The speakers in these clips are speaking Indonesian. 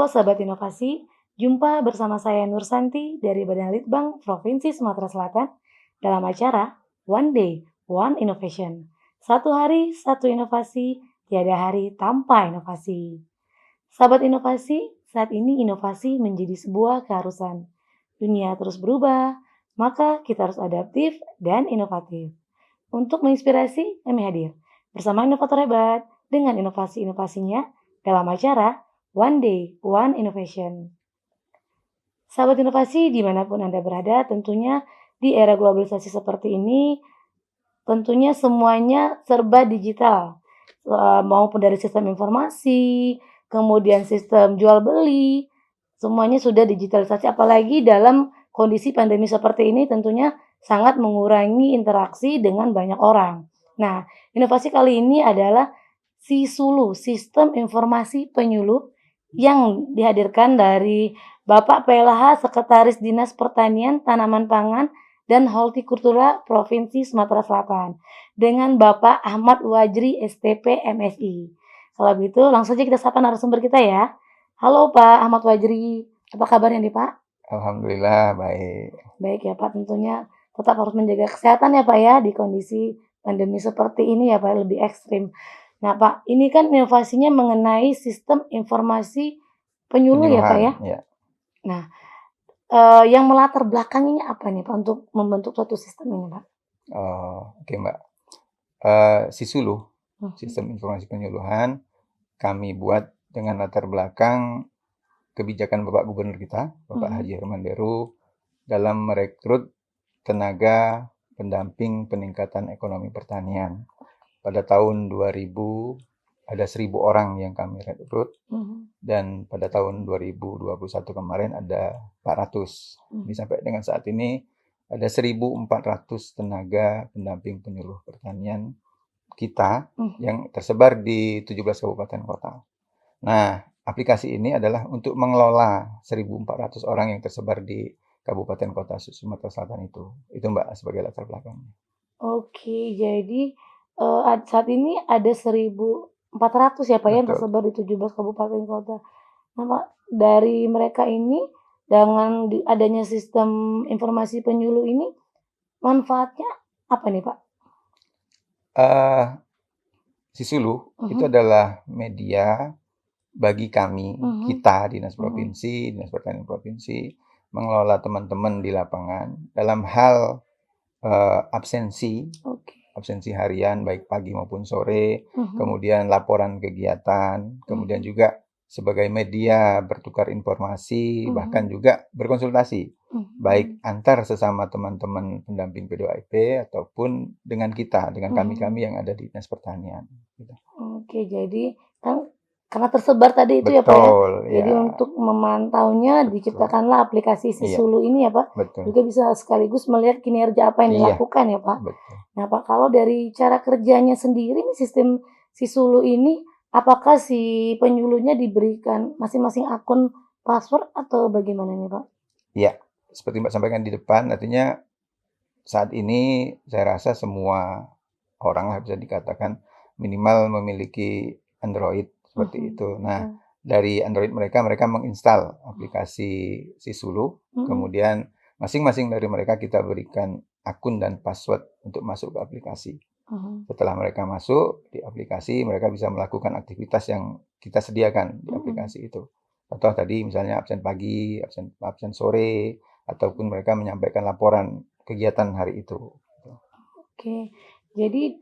Sahabat Inovasi, jumpa bersama saya Nur Santi dari Badan Litbang Provinsi Sumatera Selatan dalam acara One Day, One Innovation. Satu hari, satu inovasi, tiada hari tanpa inovasi. Sahabat inovasi, saat ini inovasi menjadi sebuah keharusan. Dunia terus berubah, maka kita harus adaptif dan inovatif. Untuk menginspirasi, kami hadir bersama inovator hebat dengan inovasi-inovasinya dalam acara One Day, One Innovation. Sahabat inovasi dimanapun Anda berada, tentunya di era globalisasi seperti ini, tentunya semuanya serba digital. Maupun dari sistem informasi, kemudian sistem jual beli, semuanya sudah digitalisasi. Apalagi dalam kondisi pandemi seperti ini tentunya sangat mengurangi interaksi dengan banyak orang. Nah, inovasi kali ini adalah SISULU, Sistem Informasi Penyuluh, yang dihadirkan dari Bapak PLH Sekretaris Dinas Pertanian, Tanaman Pangan, dan Hortikultura Provinsi Sumatera Selatan dengan Bapak Ahmad Wajri STP MSI. Kalau begitu langsung saja kita sapa narasumber kita ya. Halo Pak Ahmad Wajri, apa kabarnya nih Pak? Alhamdulillah baik. Baik ya Pak, tentunya tetap harus menjaga kesehatan ya Pak ya di kondisi pandemi seperti ini ya Pak, lebih ekstrim. Nah Pak, ini kan inovasinya mengenai sistem informasi penyuluh ya Pak ya? Ya. Nah, yang melatar belakanginya apa nih Pak untuk membentuk suatu sistem ini Pak? Oke Mbak. SISULU, Sistem Informasi Penyuluhan, kami buat dengan latar belakang kebijakan Bapak Gubernur kita, Bapak Haji Herman Deru, dalam merekrut tenaga pendamping peningkatan ekonomi pertanian. Pada tahun 2000 ada 1.000 orang yang kami rekrut, dan pada tahun 2021 kemarin ada 400. Ini sampai dengan saat ini ada 1.400 tenaga pendamping penyuluh pertanian kita yang tersebar di 17 kabupaten kota. Nah, aplikasi ini adalah untuk mengelola 1.400 orang yang tersebar di kabupaten kota Sumatera Selatan itu. Itu Mbak sebagai latar belakangnya. Oke, jadi saat ini ada 1.400 ya Pak ya yang tersebar di 17 kabupaten kota. Nah Pak, dari mereka ini dengan adanya sistem informasi penyuluh ini, manfaatnya apa nih Pak? SISULU itu adalah media bagi kami, kita Dinas Provinsi, Dinas Pertanian Provinsi, mengelola teman-teman di lapangan dalam hal absensi harian baik pagi maupun sore, kemudian laporan kegiatan, kemudian juga sebagai media bertukar informasi, bahkan juga berkonsultasi, baik antar sesama teman-teman pendamping P2IP ataupun dengan kita, dengan kami-kami yang ada di Dinas Pertanian. Oke, jadi kan karena tersebar tadi itu ya Pak ya. Jadi untuk memantaunya diciptakanlah aplikasi SISULU ini ya Pak. Juga bisa sekaligus melihat kinerja apa yang dilakukan ya Pak. Nah Pak, kalau dari cara kerjanya sendiri nih sistem SISULU ini, apakah si penyuluhnya diberikan masing-masing akun password atau bagaimana nih Pak? Iya, seperti Mbak sampaikan di depan, artinya saat ini saya rasa semua orang lah bisa dikatakan minimal memiliki Android seperti itu. Nah, dari Android mereka menginstal aplikasi SISULU, kemudian masing-masing dari mereka kita berikan akun dan password untuk masuk ke aplikasi. Setelah mereka masuk di aplikasi, mereka bisa melakukan aktivitas yang kita sediakan di aplikasi itu. Atau tadi misalnya absen pagi, absen sore, ataupun mereka menyampaikan laporan kegiatan hari itu. Oke, jadi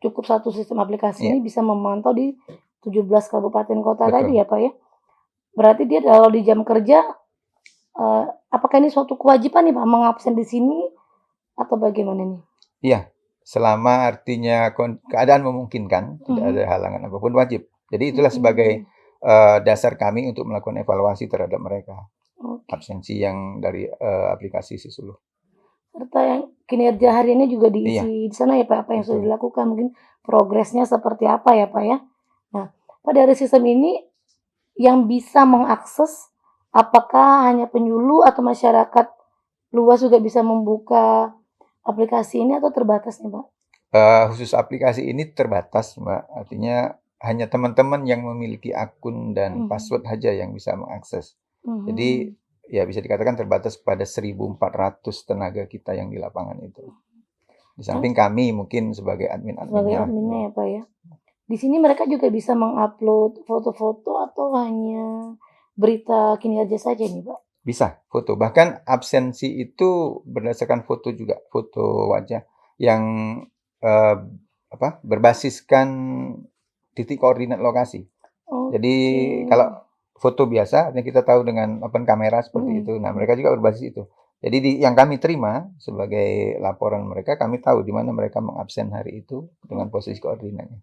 cukup satu sistem aplikasi ini bisa memantau di 17 kabupaten kota tadi ya Pak ya? Berarti dia kalau di jam kerja, apakah ini suatu kewajiban nih Pak mengabsen di sini atau bagaimana nih? Iya, selama artinya keadaan memungkinkan, tidak ada halangan apapun wajib. Jadi itulah sebagai dasar kami untuk melakukan evaluasi terhadap mereka. Absensi yang dari aplikasi SISULU. Serta yang kinerja hariannya juga diisi di sana ya Pak, apa yang sudah dilakukan, mungkin progresnya seperti apa ya Pak ya. Nah, Pak, dari sistem ini yang bisa mengakses apakah hanya penyuluh atau masyarakat luas juga bisa membuka aplikasi ini atau terbatas nih Pak? Khusus aplikasi ini terbatas Mbak, artinya hanya teman-teman yang memiliki akun dan password saja yang bisa mengakses. Jadi ya bisa dikatakan terbatas pada 1.400 tenaga kita yang di lapangan itu. Di samping kami mungkin sebagai sebagai admin-adminnya. adminnya ya Pak ya. Di sini mereka juga bisa mengupload foto-foto atau hanya berita kinerja saja nih Pak? Bisa foto, bahkan absensi itu berdasarkan foto juga, foto wajah yang berbasiskan titik koordinat lokasi. Jadi kalau foto biasa, artinya kita tahu dengan open kamera seperti itu. Nah, mereka juga berbasis itu. Jadi yang kami terima sebagai laporan mereka, kami tahu di mana mereka mengabsen hari itu dengan posisi koordinatnya.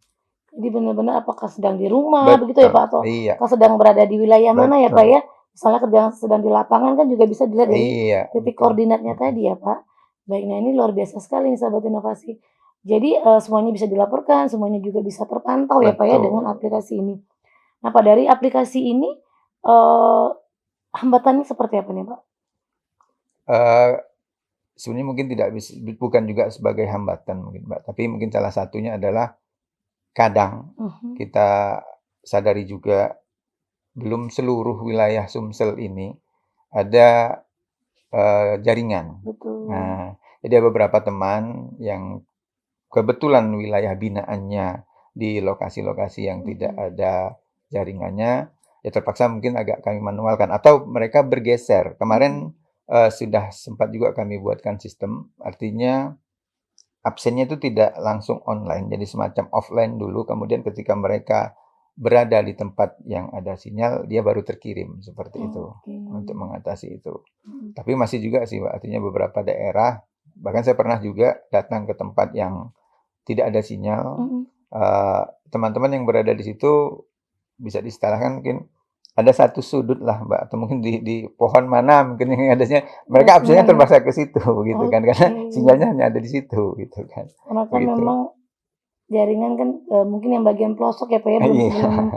Jadi benar-benar apakah sedang di rumah begitu ya Pak, atau Iya. apakah sedang berada di wilayah mana ya Pak ya? Misalnya kerja sedang di lapangan kan juga bisa dilihat dari titik koordinatnya tadi ya Pak. Baik, nah ini luar biasa sekali nih sahabat inovasi. Jadi semuanya bisa dilaporkan, semuanya juga bisa terpantau ya Pak ya dengan aplikasi ini. Nah Pak, dari aplikasi ini hambatannya seperti apa nih Pak? Sebenarnya mungkin bukan juga sebagai hambatan mungkin Mbak, tapi mungkin salah satunya adalah kadang kita sadari juga belum seluruh wilayah Sumsel ini ada jaringan. Betul. Nah, jadi ada beberapa teman yang kebetulan wilayah binaannya di lokasi-lokasi yang tidak ada jaringannya, ya terpaksa mungkin agak kami manualkan atau mereka bergeser. Kemarin sudah sempat juga kami buatkan sistem, artinya absennya itu tidak langsung online, jadi semacam offline dulu, kemudian ketika mereka berada di tempat yang ada sinyal, dia baru terkirim seperti itu untuk mengatasi itu. Tapi masih juga sih, artinya beberapa daerah, bahkan saya pernah juga datang ke tempat yang tidak ada sinyal. Teman-teman yang berada di situ bisa diistilahkan mungkin ada satu sudut lah Mbak, atau mungkin di pohon mana mungkin yang adanya, mereka absennya terpaksa ke situ begitu kan, karena sinyalnya hanya ada di situ gitu kan. Karena kan memang jaringan kan mungkin yang bagian pelosok ya Pak ya, belum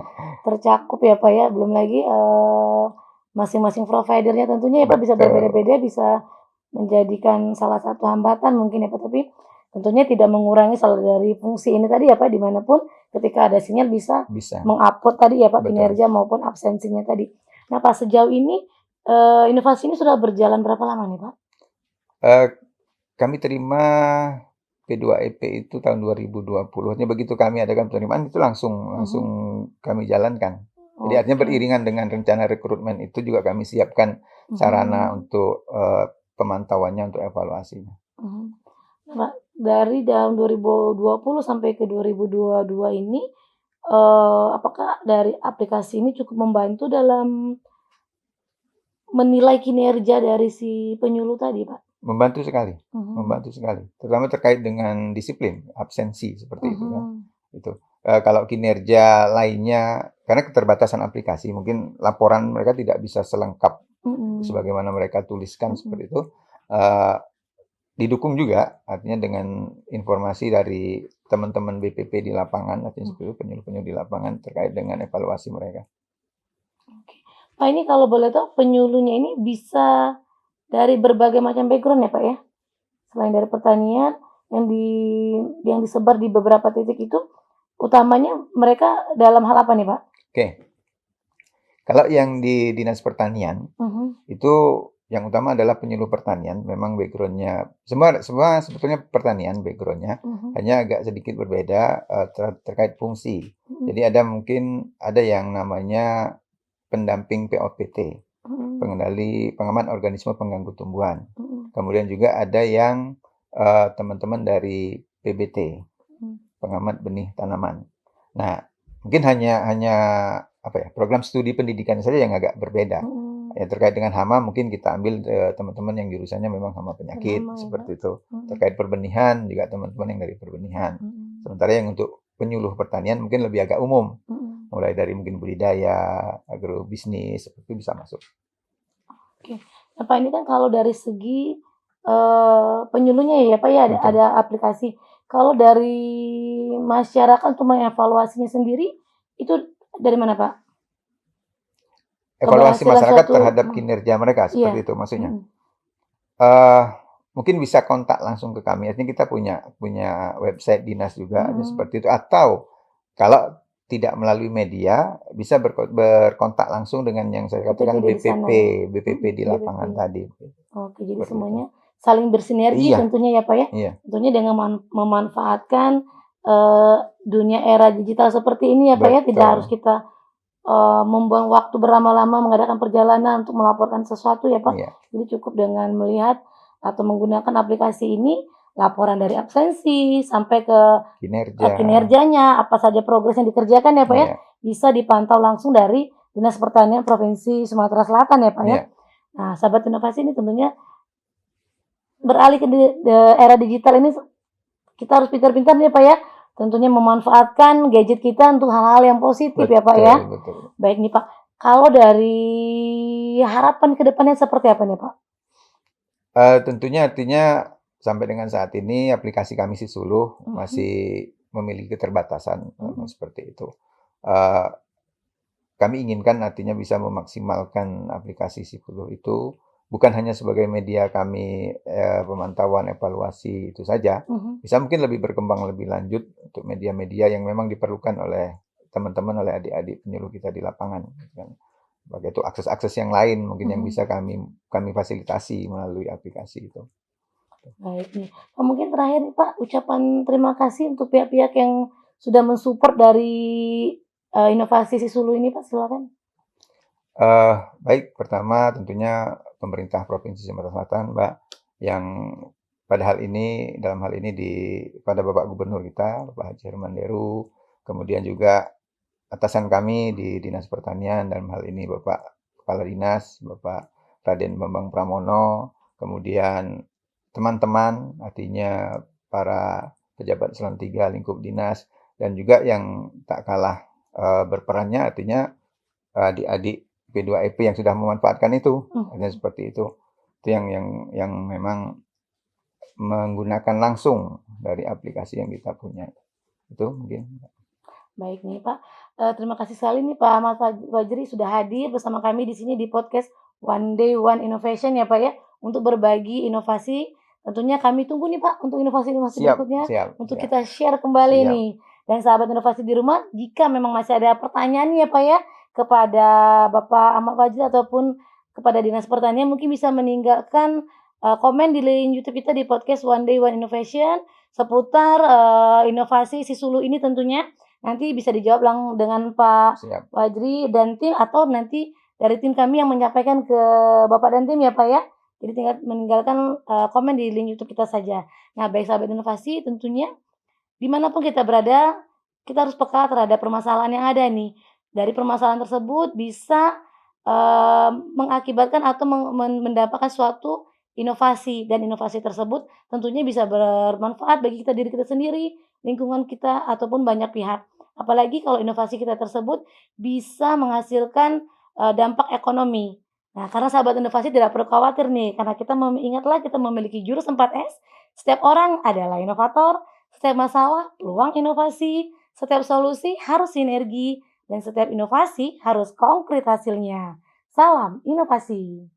tercakup ya Pak ya, belum lagi masing-masing providernya tentunya ya Pak bisa berbeda-beda, bisa menjadikan salah satu hambatan mungkin ya Pak, tapi tentunya tidak mengurangi salah dari fungsi ini tadi ya Pak, dimanapun ketika ada sinyal bisa mengupload tadi ya Pak kinerja maupun absensinya tadi. Nah Pak, sejauh ini inovasi ini sudah berjalan berapa lama nih Pak? Kami terima P2EP itu tahun 2020. Artinya begitu kami adakan penerimaan itu langsung kami jalankan. Jadi artinya beriringan dengan rencana rekrutmen itu juga kami siapkan sarana untuk pemantauannya, untuk evaluasinya. Pak, dari tahun 2020 sampai ke 2022 ini, apakah dari aplikasi ini cukup membantu dalam menilai kinerja dari si penyuluh tadi, Pak? Membantu sekali, terutama terkait dengan disiplin, absensi seperti itu kan. Itu kalau kinerja lainnya, karena keterbatasan aplikasi, mungkin laporan mereka tidak bisa selengkap sebagaimana mereka tuliskan seperti itu. Didukung juga, artinya dengan informasi dari teman-teman BPP di lapangan, artinya seperti itu, penyuluh-penyuluh di lapangan terkait dengan evaluasi mereka. Pak, ini kalau boleh tahu penyuluhnya ini bisa dari berbagai macam background ya Pak ya? Selain dari pertanian yang disebar di beberapa titik itu, utamanya mereka dalam hal apa nih Pak? Oke. Kalau yang di Dinas Pertanian, itu yang utama adalah penyuluh pertanian, memang background-nya semua sebetulnya pertanian background-nya, hanya agak sedikit berbeda terkait fungsi. Jadi mungkin ada yang namanya pendamping POPT, pengamat organisme pengganggu tumbuhan. Kemudian juga ada yang teman-teman dari PBT, pengamat benih tanaman. Nah, mungkin hanya program studi pendidikan saja yang agak berbeda. Ya, terkait dengan hama mungkin kita ambil teman-teman yang jurusannya memang hama penyakit seperti itu. Terkait perbenihan juga teman-teman yang dari perbenihan. Sementara yang untuk penyuluh pertanian mungkin lebih agak umum. Mulai dari mungkin budidaya, agrobisnis seperti itu bisa masuk. Oke. Nah, Pak, ini kan kalau dari segi penyuluhnya ya Pak ya ada aplikasi. Kalau dari masyarakat untuk mengevaluasinya sendiri itu dari mana Pak? Evaluasi masyarakat terhadap kinerja mereka seperti itu maksudnya. Mungkin bisa kontak langsung ke kami. Artinya kita punya website dinas juga ada seperti itu. Atau kalau tidak melalui media, bisa berkontak langsung dengan yang saya katakan PPD di sana ya? BPP di BPP. lapangan tadi. Oke, jadi Seperti itu. semuanya saling bersinergi Iya, tentunya ya Pak ya? iya, Tentunya dengan memanfaatkan, dunia era digital seperti ini ya Pak ya, tidak harus betul. kita, membuang waktu berlama-lama mengadakan perjalanan untuk melaporkan sesuatu ya Pak. Iya, Jadi cukup dengan melihat atau menggunakan aplikasi ini, laporan dari absensi sampai ke kinerja. kinerjanya, apa saja progres yang dikerjakan ya Pak ya, Iya, bisa dipantau langsung dari Dinas Pertanian Provinsi Sumatera Selatan ya Pak ya. iya, Nah, sahabat inovasi ini tentunya beralih ke era digital ini kita harus pintar-pintar nih Pak ya, tentunya memanfaatkan gadget kita untuk hal-hal yang positif ya Pak ya. betul. Baik nih Pak, kalau dari harapan ke depannya seperti apa nih Pak? Tentunya artinya sampai dengan saat ini aplikasi kami Sisuluh masih memiliki keterbatasan, seperti itu. Eee, Kami inginkan artinya bisa memaksimalkan aplikasi Sisuluh itu bukan hanya sebagai media kami, pemantauan evaluasi itu saja, bisa mungkin lebih berkembang lebih lanjut untuk media-media yang memang diperlukan oleh teman-teman, oleh adik-adik penyuluh kita di lapangan, gitu kan. Baik itu akses-akses yang lain mungkin yang bisa kami kami fasilitasi melalui aplikasi itu. Baik nih, mungkin terakhir nih Pak, ucapan terima kasih untuk pihak-pihak yang sudah mensupport dari, inovasi Sisulu ini Pak, silakan. Baik, pertama tentunya pemerintah Provinsi Sumatera Selatan, Mbak, yang dalam hal ini pada Bapak Gubernur kita, Bapak Haji Herman Deru, kemudian juga atasan kami di Dinas Pertanian, dalam hal ini Bapak Kepala Dinas, Bapak Raden Bambang Pramono, kemudian teman-teman, artinya para pejabat eselon 3 lingkup dinas, dan juga yang tak kalah berperannya artinya adik-adik P2EP yang sudah memanfaatkan itu, artinya seperti itu. Itu yang memang menggunakan langsung dari aplikasi yang kita punya. Itu mungkin. Baik nih Pak, terima kasih sekali nih Pak Ahmad Fajri sudah hadir bersama kami di sini di podcast One Day One Innovation ya Pak ya, untuk berbagi inovasi. Tentunya kami tunggu nih Pak untuk inovasi-inovasi Siap, berikutnya siap, untuk siap, kita share kembali siap. nih. Dan sahabat inovasi di rumah, jika memang masih ada pertanyaan nih ya Pak ya, kepada Bapak Ahmad Fajri ataupun kepada Dinas Pertanian mungkin bisa meninggalkan, komen di link YouTube kita di podcast One Day One Innovation seputar, inovasi Sisulu ini tentunya. Nanti bisa dijawab dengan Pak Siap. Fajri dan tim atau nanti dari tim kami yang menyampaikan ke Bapak dan tim ya, Pak, ya. Jadi tinggal meninggalkan, komen di link YouTube kita saja. Nah, baik sahabat inovasi tentunya dimanapun kita berada, kita harus peka terhadap permasalahan yang ada nih. Dari permasalahan tersebut bisa, mengakibatkan atau mendapatkan suatu inovasi dan inovasi tersebut tentunya bisa bermanfaat bagi diri kita sendiri, lingkungan kita, ataupun banyak pihak. Apalagi kalau inovasi kita tersebut bisa menghasilkan, dampak ekonomi. Nah, karena sahabat inovasi tidak perlu khawatir nih, karena ingatlah kita memiliki jurus 4S, setiap orang adalah inovator, setiap masalah peluang inovasi, setiap solusi harus sinergi, dan setiap inovasi harus konkret hasilnya. Salam inovasi.